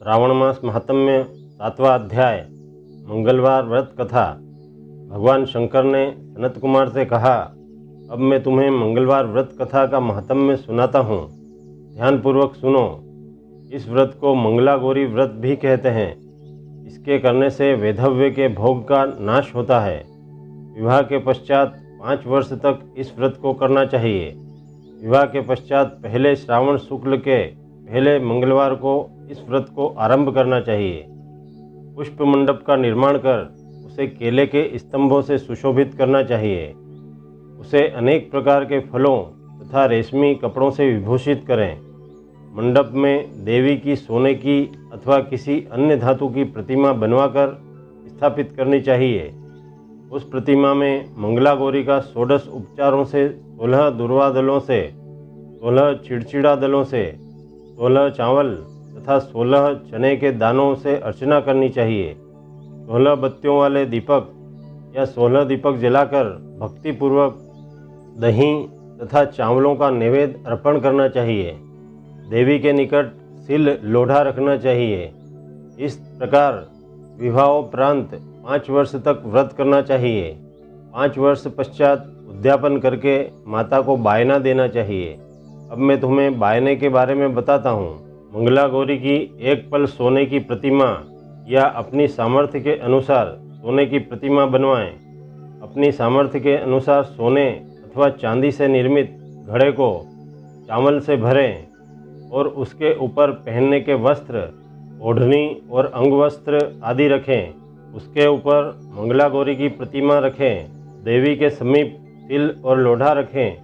श्रावण मास महात्म्य 7वां अध्याय मंगलवार व्रत कथा। भगवान शंकर ने सनत कुमार से कहा, अब मैं तुम्हें मंगलवार व्रत कथा का महात्म्य सुनाता हूँ। ध्यानपूर्वक सुनो। इस व्रत को मंगलागौरी व्रत भी कहते हैं। इसके करने से वैधव्य के भोग का नाश होता है। विवाह के पश्चात 5 वर्ष तक इस व्रत को करना चाहिए। विवाह के पश्चात पहले श्रावण शुक्ल के पहले मंगलवार को इस व्रत को आरंभ करना चाहिए। पुष्प मंडप का निर्माण कर उसे केले के स्तंभों से सुशोभित करना चाहिए। उसे अनेक प्रकार के फलों तथा रेशमी कपड़ों से विभूषित करें। मंडप में देवी की सोने की अथवा किसी अन्य धातु की प्रतिमा बनवाकर स्थापित करनी चाहिए। उस प्रतिमा में मंगलागौरी का 16 उपचारों से 16 दुर्वा दलों से, 16 चिड़चिड़ा दलों से, 16 चावल तथा 16 चने के दानों से अर्चना करनी चाहिए। 16 बत्तियों वाले दीपक या 16 दीपक जलाकर भक्तिपूर्वक दही तथा चावलों का नैवेद्य अर्पण करना चाहिए। देवी के निकट सिल लोढ़ा रखना चाहिए। इस प्रकार विवाहोपरांत 5 वर्ष तक व्रत करना चाहिए। 5 वर्ष पश्चात उद्यापन करके माता को बायना देना चाहिए। अब मैं तुम्हें बायने के बारे में बताता हूँ। मंगलागौरी की एक पल सोने की प्रतिमा या अपनी सामर्थ्य के अनुसार सोने की प्रतिमा बनवाएं। अपनी सामर्थ्य के अनुसार सोने अथवा चांदी से निर्मित घड़े को चावल से भरें और उसके ऊपर पहनने के वस्त्र, ओढ़नी और अंगवस्त्र आदि रखें। उसके ऊपर मंगलागौरी की प्रतिमा रखें। देवी के समीप तिल और लोढ़ा रखें।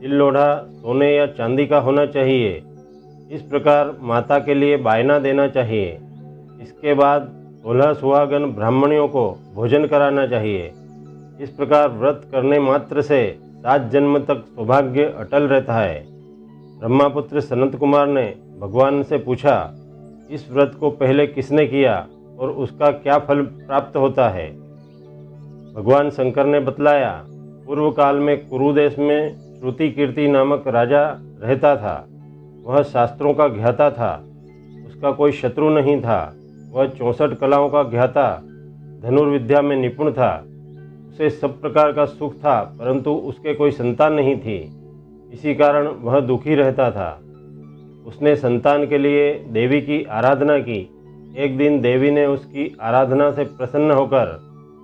तिल लोढ़ा सोने या चांदी का होना चाहिए। इस प्रकार माता के लिए बायना देना चाहिए। इसके बाद 16 सुहागन ब्राह्मणियों को भोजन कराना चाहिए। इस प्रकार व्रत करने मात्र से 7 जन्म तक सौभाग्य अटल रहता है। ब्रह्मापुत्र सनत कुमार ने भगवान से पूछा, इस व्रत को पहले किसने किया और उसका क्या फल प्राप्त होता है? भगवान शंकर ने बतलाया, पूर्व काल में कुरु देश में श्रुति कीर्ति नामक राजा रहता था। वह शास्त्रों का ज्ञाता था। उसका कोई शत्रु नहीं था। वह 64 कलाओं का ज्ञाता, धनुर्विद्या में निपुण था। उसे सब प्रकार का सुख था, परंतु उसके कोई संतान नहीं थी। इसी कारण वह दुखी रहता था। उसने संतान के लिए देवी की आराधना की। एक दिन देवी ने उसकी आराधना से प्रसन्न होकर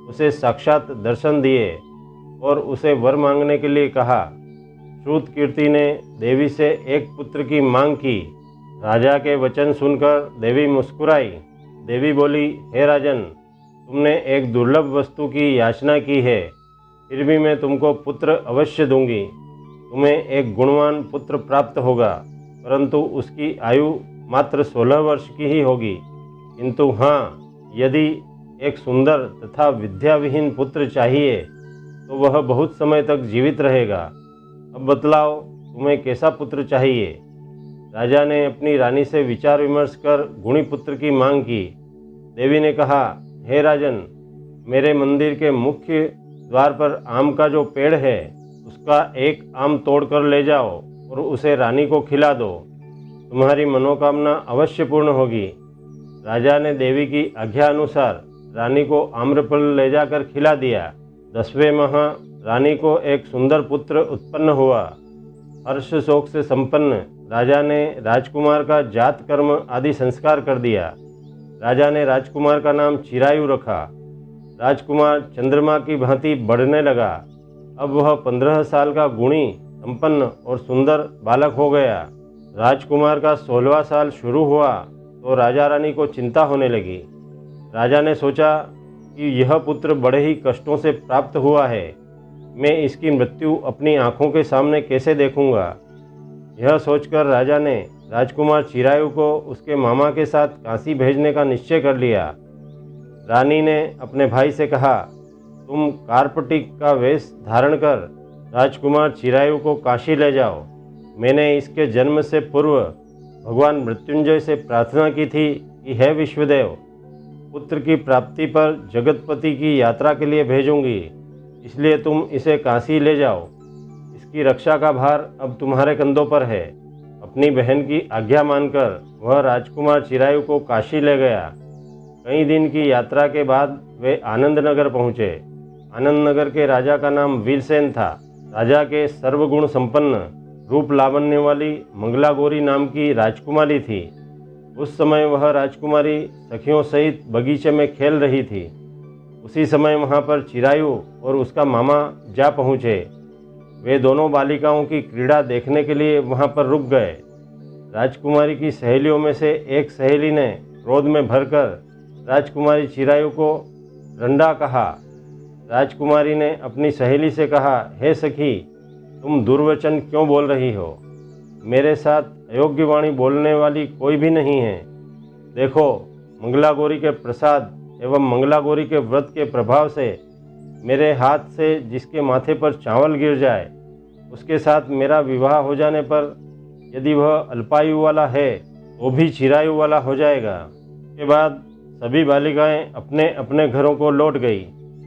उसे साक्षात दर्शन दिए और उसे वर मांगने के लिए कहा। श्रुत कीर्ति ने देवी से एक पुत्र की मांग की। राजा के वचन सुनकर देवी मुस्कुराई। देवी बोली, हे राजन, तुमने एक दुर्लभ वस्तु की याचना की है, फिर भी मैं तुमको पुत्र अवश्य दूंगी। तुम्हें एक गुणवान पुत्र प्राप्त होगा, परंतु उसकी आयु मात्र 16 वर्ष की ही होगी। किंतु हाँ, यदि एक सुंदर तथा विद्याविहीन पुत्र चाहिए तो वह बहुत समय तक जीवित रहेगा। अब बतलाओ, तुम्हें कैसा पुत्र चाहिए? राजा ने अपनी रानी से विचार विमर्श कर गुणी पुत्र की मांग की। देवी ने कहा, हे राजन, मेरे मंदिर के मुख्य द्वार पर आम का जो पेड़ है उसका एक आम तोड़कर ले जाओ और उसे रानी को खिला दो। तुम्हारी मनोकामना अवश्य पूर्ण होगी। राजा ने देवी की आज्ञा अनुसार रानी को आम्रफल ले जाकर खिला दिया। 10वें माह रानी को एक सुंदर पुत्र उत्पन्न हुआ। हर्ष शोक से संपन्न राजा ने राजकुमार का जात कर्म आदि संस्कार कर दिया। राजा ने राजकुमार का नाम चिरायु रखा। राजकुमार चंद्रमा की भांति बढ़ने लगा। अब वह 15 साल का गुणी, संपन्न और सुंदर बालक हो गया। राजकुमार का 16वां साल शुरू हुआ तो राजा रानी को चिंता होने लगी। राजा ने सोचा कि यह पुत्र बड़े ही कष्टों से प्राप्त हुआ है। मैं इसकी मृत्यु अपनी आंखों के सामने कैसे देखूंगा? यह सोचकर राजा ने राजकुमार चिरायु को उसके मामा के साथ काशी भेजने का निश्चय कर लिया। रानी ने अपने भाई से कहा, तुम कार्पटिक का वेश धारण कर राजकुमार चिरायु को काशी ले जाओ। मैंने इसके जन्म से पूर्व भगवान मृत्युंजय से प्रार्थना की थी कि हे विश्वदेव, पुत्र की प्राप्ति पर जगतपति की यात्रा के लिए भेजूंगी, इसलिए तुम इसे काशी ले जाओ। इसकी रक्षा का भार अब तुम्हारे कंधों पर है। अपनी बहन की आज्ञा मानकर वह राजकुमार चिरायु को काशी ले गया। कई दिन की यात्रा के बाद वे आनंद नगर पहुँचे। आनंद नगर के राजा का नाम वीरसेन था। राजा के सर्वगुण संपन्न रूप लावण्य वाली मंगला गौरी नाम की राजकुमारी थी। उस समय वह राजकुमारी सखियों सहित बगीचे में खेल रही थी। उसी समय वहाँ पर चिरायु और उसका मामा जा पहुँचे। वे दोनों बालिकाओं की क्रीड़ा देखने के लिए वहाँ पर रुक गए। राजकुमारी की सहेलियों में से एक सहेली ने क्रोध में भरकर राजकुमारी चिरायु को रंडा कहा। राजकुमारी ने अपनी सहेली से कहा, हे सखी, तुम दुर्वचन क्यों बोल रही हो? मेरे साथ अयोग्य वाणी बोलने वाली कोई भी नहीं है। देखो, मंगला गौरी के प्रसाद एवं मंगला गौरी के व्रत के प्रभाव से मेरे हाथ से जिसके माथे पर चावल गिर जाए, उसके साथ मेरा विवाह हो जाने पर यदि वह अल्पायु वाला है तो भी चिरायु वाला हो जाएगा। के बाद सभी बालिकाएं अपने अपने घरों को लौट गई।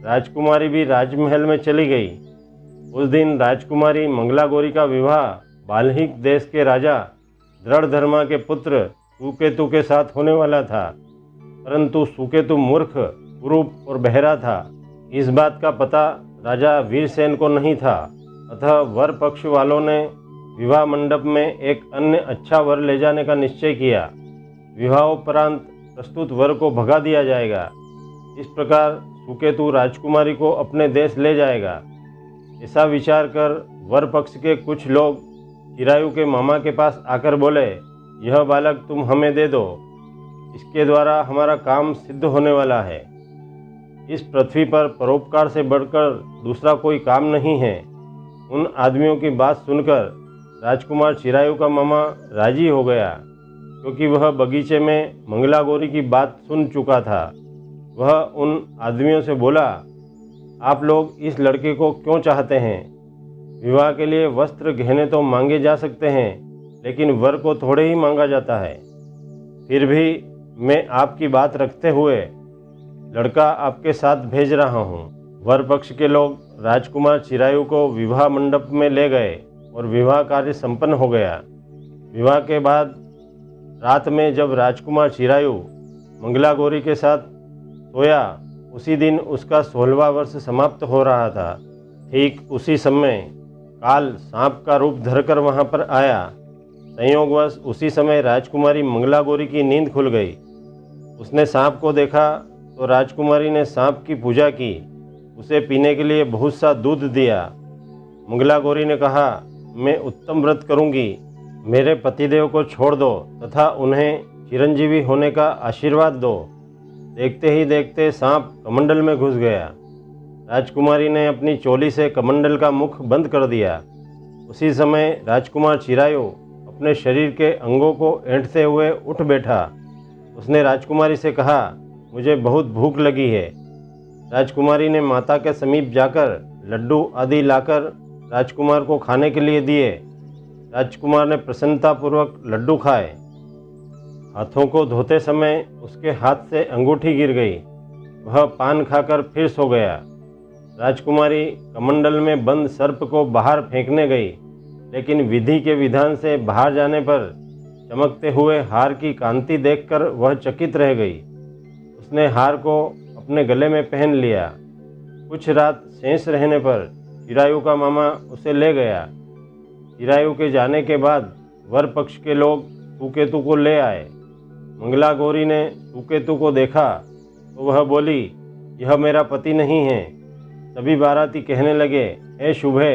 राजकुमारी भी राजमहल में चली गई। उस दिन राजकुमारी मंगला गौरी का विवाह बाल्हिक देश के राजा दृढ़धर्मा के पुत्र सुकेतु के साथ होने वाला था, परंतु सुकेतु मूर्ख, कुरूप और बहरा था। इस बात का पता राजा वीरसेन को नहीं था। अतः वर पक्ष वालों ने विवाह मंडप में एक अन्य अच्छा वर ले जाने का निश्चय किया। विवाहोपरांत प्रस्तुत वर को भगा दिया जाएगा। इस प्रकार सुकेतु राजकुमारी को अपने देश ले जाएगा। ऐसा विचार कर वर पक्ष के कुछ लोग चिरायु के मामा के पास आकर बोले, यह बालक तुम हमें दे दो, इसके द्वारा हमारा काम सिद्ध होने वाला है। इस पृथ्वी पर परोपकार से बढ़कर दूसरा कोई काम नहीं है। उन आदमियों की बात सुनकर राजकुमार चिरायु का मामा राजी हो गया, क्योंकि वह बगीचे में मंगला गौरी की बात सुन चुका था। वह उन आदमियों से बोला, आप लोग इस लड़के को क्यों चाहते हैं? विवाह के लिए वस्त्र गहने तो मांगे जा सकते हैं, लेकिन वर को थोड़े ही मांगा जाता है। फिर भी मैं आपकी बात रखते हुए लड़का आपके साथ भेज रहा हूँ। वर पक्ष के लोग राजकुमार चिरायु को विवाह मंडप में ले गए और विवाह कार्य संपन्न हो गया। विवाह के बाद रात में जब राजकुमार चिरायु मंगला गौरी के साथ सोया, उसी दिन उसका 16वां वर्ष समाप्त हो रहा था। ठीक उसी समय काल सांप का रूप धरकर वहां पर आया। संयोगवश उसी समय राजकुमारी मंगला गौरी की नींद खुल गई। उसने सांप को देखा तो राजकुमारी ने सांप की पूजा की, उसे पीने के लिए बहुत सा दूध दिया। मंगला गौरी ने कहा, मैं उत्तम व्रत करूंगी, मेरे पतिदेव को छोड़ दो तथा उन्हें चिरंजीवी होने का आशीर्वाद दो। देखते ही देखते सांप कमंडल में घुस गया। राजकुमारी ने अपनी चोली से कमंडल का मुख बंद कर दिया। उसी समय राजकुमार चिरायु अपने शरीर के अंगों को ऐंठते हुए उठ बैठा। उसने राजकुमारी से कहा, मुझे बहुत भूख लगी है। राजकुमारी ने माता के समीप जाकर लड्डू आदि लाकर राजकुमार को खाने के लिए दिए। राजकुमार ने प्रसन्नतापूर्वक लड्डू खाए। हाथों को धोते समय उसके हाथ से अंगूठी गिर गई। वह पान खाकर फिर सो गया। राजकुमारी कमंडल में बंद सर्प को बाहर फेंकने गई, लेकिन विधि के विधान से बाहर जाने पर चमकते हुए हार की कांति देखकर वह चकित रह गई। उसने हार को अपने गले में पहन लिया। कुछ रात शेष रहने पर चिरायु का मामा उसे ले गया। चिरायु के जाने के बाद वर पक्ष के लोग सुकेतु को ले आए। मंगला गौरी ने सुकेतु को देखा तो वह बोली, यह मेरा पति नहीं है। सभी बाराती कहने लगे, हे शुभे,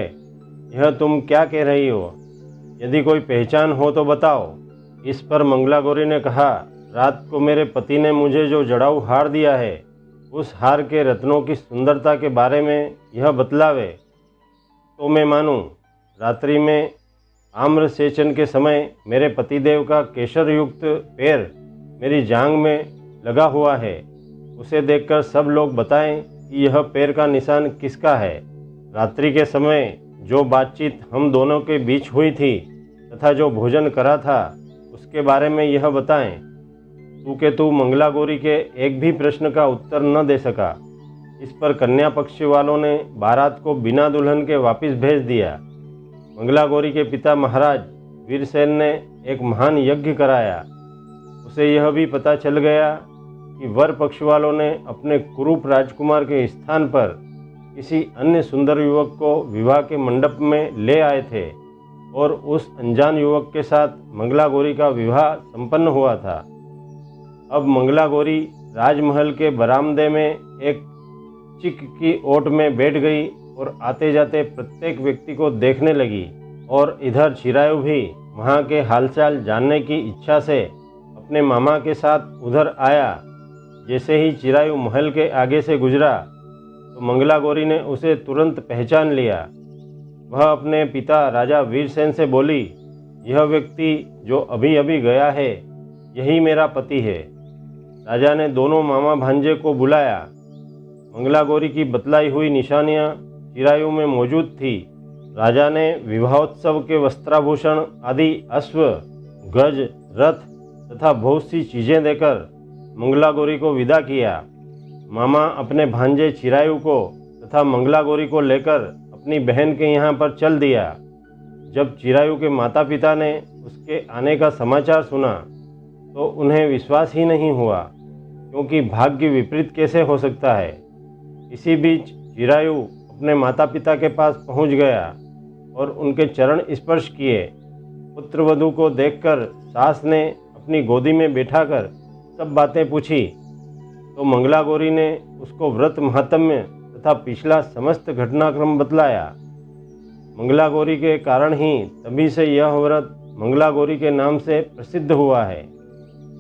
यह तुम क्या कह रही हो? यदि कोई पहचान हो तो बताओ। इस पर मंगला गौरी ने कहा, रात को मेरे पति ने मुझे जो जड़ाऊ हार दिया है, उस हार के रत्नों की सुंदरता के बारे में यह बतलावे तो मैं मानूं। रात्रि में आम्र सेचन के समय मेरे पतिदेव का केशर युक्त पैर मेरी जांघ में लगा हुआ है। उसे देखकर सब लोग बताएं कि यह पैर का निशान किसका है। रात्रि के समय जो बातचीत हम दोनों के बीच हुई थी तथा जो भोजन करा था, उसके बारे में यह बताएं। सुकेतु मंगला गौरी के एक भी प्रश्न का उत्तर न दे सका। इस पर कन्या पक्ष वालों ने बारात को बिना दुल्हन के वापस भेज दिया। मंगला गौरी के पिता महाराज वीरसेन ने एक महान यज्ञ कराया। उसे यह भी पता चल गया कि वर पक्ष वालों ने अपने कुरूप राजकुमार के स्थान पर किसी अन्य सुंदर युवक को विवाह के मंडप में ले आए थे और उस अनजान युवक के साथ मंगला गौरी का विवाह संपन्न हुआ था। अब मंगला गौरी राजमहल के बरामदे में एक चिक की ओट में बैठ गई और आते जाते प्रत्येक व्यक्ति को देखने लगी। और इधर चिरायु भी वहाँ के हालचाल जानने की इच्छा से अपने मामा के साथ उधर आया। जैसे ही चिरायु महल के आगे से गुजरा तो मंगला गौरी ने उसे तुरंत पहचान लिया। वह अपने पिता राजा वीरसेन से बोली, यह व्यक्ति जो अभी अभी गया है यही मेरा पति है। राजा ने दोनों मामा भांजे को बुलाया। मंगला गौरी की बतलाई हुई निशानियां चिरायु में मौजूद थी। राजा ने विवाहोत्सव के वस्त्राभूषण आदि अश्व, गज, रथ तथा बहुत सी चीज़ें देकर मंगला गौरी को विदा किया। मामा अपने भांजे चिरायु को तथा मंगला गौरी को लेकर अपनी बहन के यहाँ पर चल दिया। जब चिरायु के माता पिता ने उसके आने का समाचार सुना तो उन्हें विश्वास ही नहीं हुआ, क्योंकि भाग्य विपरीत कैसे हो सकता है। इसी बीच चिरायु अपने माता पिता के पास पहुँच गया और उनके चरण स्पर्श किए। पुत्रवधू को देखकर सास ने अपनी गोदी में बैठाकर सब बातें पूछी तो मंगला गौरी ने उसको व्रत महात्म्य तथा पिछला समस्त घटनाक्रम बतलाया। मंगला गौरी के कारण ही तभी से यह व्रत मंगला गौरी के नाम से प्रसिद्ध हुआ है।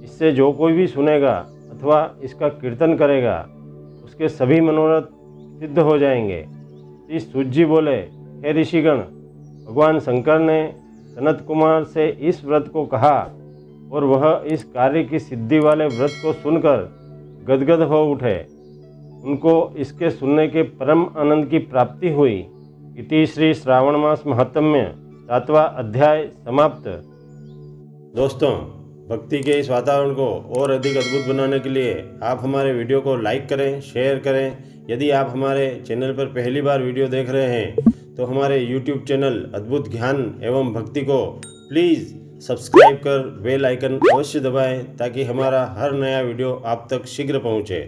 इससे जो कोई भी सुनेगा अथवा इसका कीर्तन करेगा उसके सभी मनोरथ सिद्ध हो जाएंगे। श्री सूत जी बोले, हे ऋषिगण, भगवान शंकर ने सनत कुमार से इस व्रत को कहा और वह इस कार्य की सिद्धि वाले व्रत को सुनकर गदगद हो उठे। उनको इसके सुनने के परम आनंद की प्राप्ति हुई। इति श्री श्रावण मास महात्म्य 7वां अध्याय समाप्त। दोस्तों, भक्ति के इस वातावरण को और अधिक अद्भुत बनाने के लिए आप हमारे वीडियो को लाइक करें, शेयर करें। यदि आप हमारे चैनल पर पहली बार वीडियो देख रहे हैं तो हमारे YouTube चैनल अद्भुत ज्ञान एवं भक्ति को प्लीज़ सब्सक्राइब कर बेल आइकन अवश्य दबाएं ताकि हमारा हर नया वीडियो आप तक शीघ्र पहुंचे।